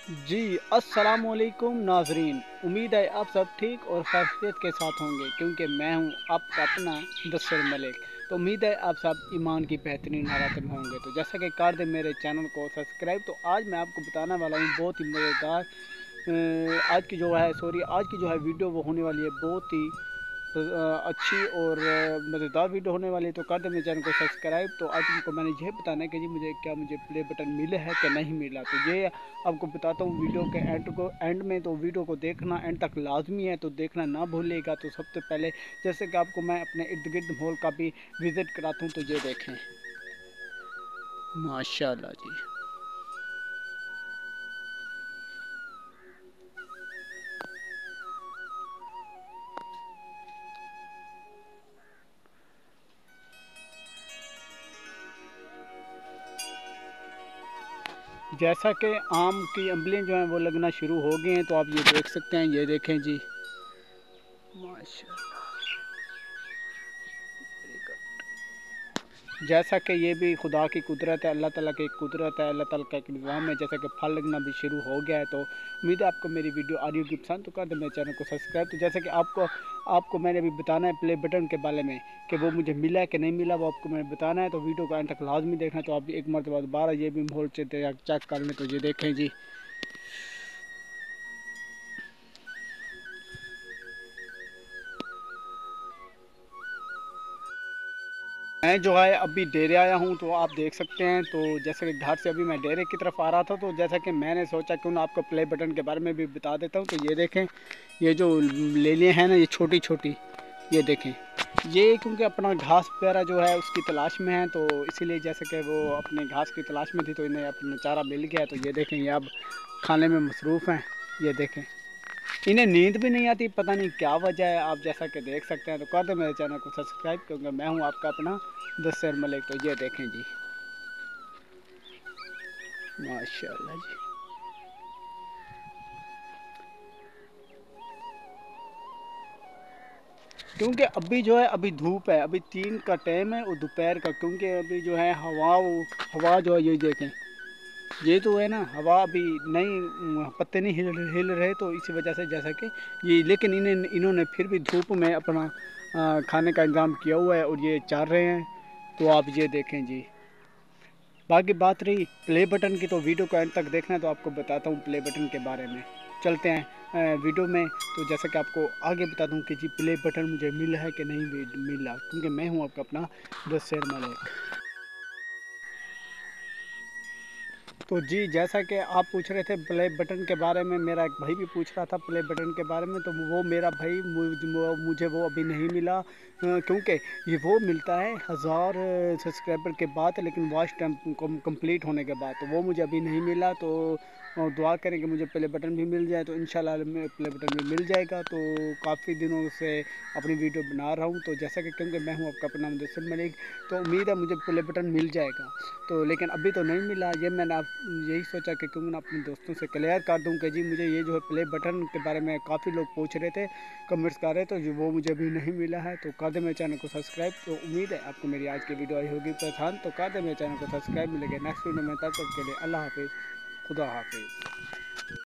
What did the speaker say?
जी, अस्सलामुअलैकुम नाज़रीन। उम्मीद है आप सब ठीक और खैरियत के साथ होंगे क्योंकि मैं हूँ आपका अपना मुदस्सिर मलिक। तो उम्मीद है आप सब ईमान की बेहतरीन हालात में होंगे। तो जैसा कि कर दें मेरे चैनल को सब्सक्राइब। तो आज मैं आपको बताने वाला हूँ बहुत ही मज़ेदार आज की जो है वीडियो वो होने वाली है बहुत ही अच्छी और मज़ेदार वीडियो होने वाली है। तो कर दें मेरे चैनल को सब्सक्राइब। तो आज तुमको मैंने यह बताना है कि जी मुझे प्ले बटन मिले है कि नहीं मिला। तो ये आपको बताता हूँ वीडियो के एंड में। तो वीडियो को देखना एंड तक लाजमी है, तो देखना ना भूलिएगा। तो सबसे पहले जैसे कि आपको मैं अपने इर्द गिर्द माहौल का भी विज़िट कराता हूँ। तो ये देखें, माशाल्लाह जी। जैसा कि आम की अम्बलियाँ जो हैं वो लगना शुरू हो गई हैं, तो आप ये देख सकते हैं। ये देखें जी, माशाल्लाह। जैसा कि ये भी खुदा की कुदरत है, अल्लाह ताला की कुदरत है, अल्लाह ताला का एक निज़ाम है। जैसा कि फल लगना भी शुरू हो गया है। तो उम्मीद है आपको मेरी वीडियो आ रही होगी पसंद। तो कर दे मेरे चैनल को सब्सक्राइब। तो जैसे कि आपको मैंने अभी बताना है प्ले बटन के बारे में कि वो मुझे मिला है कि नहीं मिला, वो आपको मैंने बताना है। तो वीडियो को एंड तक लाजमी देखना। तो आप भी एक मरतबा दोबारा ये भी माहौल चेक कर लें। तो ये देखें जी, मैं जो है अभी डेरे आया हूँ। तो आप देख सकते हैं। तो जैसे कि घर से अभी मैं डेरे की तरफ आ रहा था, तो जैसा कि मैंने सोचा क्यों ना आपको प्ले बटन के बारे में भी बता देता हूँ। तो ये देखें, ये जो लेलियाँ हैं ना, ये छोटी छोटी, ये देखें। ये क्योंकि अपना घास वगैरह जो है उसकी तलाश में है, तो इसीलिए जैसे कि वो अपने घास की तलाश में थी, तो इन्हें अपना चारा मिल गया। तो ये देखें, ये अब खाने में मसरूफ़ हैं। ये देखें, इन्हें नींद भी नहीं आती, पता नहीं क्या वजह है। आप जैसा कि देख सकते हैं। तो कर दे मेरे चैनल को सब्सक्राइब क्योंकि मैं हूं आपका अपना मुदस्सिर मलिक। तो ये देखें जी, माशाल्लाह जी। क्योंकि अभी जो है अभी धूप है, अभी 3 का टाइम है और दोपहर का। क्योंकि अभी जो है हवा जो है, ये देखें, ये तो है ना, हवा अभी नहीं, पत्ते नहीं हिल रहे। तो इसी वजह से जैसा कि ये, लेकिन इन्होंने फिर भी धूप में अपना खाने का इंतज़ाम किया हुआ है और ये चल रहे हैं। तो आप ये देखें जी। बाकी बात रही प्ले बटन की, तो वीडियो को एंड तक देखना है। तो आपको बताता हूँ प्ले बटन के बारे में। चलते हैं वीडियो में। तो जैसे कि आपको आगे बता दूँ कि जी प्ले बटन मुझे मिला है कि नहीं मिला, क्योंकि मैं हूँ आपका अपना मुदस्सिर मलिक। तो जी, जैसा कि आप पूछ रहे थे प्ले बटन के बारे में, मेरा एक भाई भी पूछ रहा था प्ले बटन के बारे में। तो वो मेरा भाई मुझे वो अभी नहीं मिला, क्योंकि ये वो मिलता है 1000 सब्सक्राइबर के बाद, लेकिन वॉच टाइम कंप्लीट होने के बाद। तो वो मुझे अभी नहीं मिला। तो दुआ करें कि मुझे प्ले बटन भी मिल जाए। तो इंशाल्लाह प्ले बटन भी मिल जाएगा। तो काफ़ी दिनों से अपनी वीडियो बना रहा हूँ। तो जैसा कि क्योंकि मैं हूँ आपका अपना मुदस्सिर मलिक, तो उम्मीद है मुझे प्ले बटन मिल जाएगा। तो लेकिन अभी तो नहीं मिला। ये मैंने आप यही सोचा कि क्यों ना अपने दोस्तों से क्लियर कर दूं कि जी मुझे ये जो है प्ले बटन के बारे में काफ़ी लोग पूछ रहे थे, कमेंट्स कर रहे थे। तो वो मुझे अभी नहीं मिला है। तो कर दे मेरे चैनल को सब्सक्राइब। तो उम्मीद है आपको मेरी आज की वीडियो आई होगी पसंद। तो कर दे मेरे चैनल को सब्सक्राइब। मिलेंगे नेक्स्ट वीडियो में, तब तक के लिए अल्लाह हाफिज़, खुदा हाफिज़।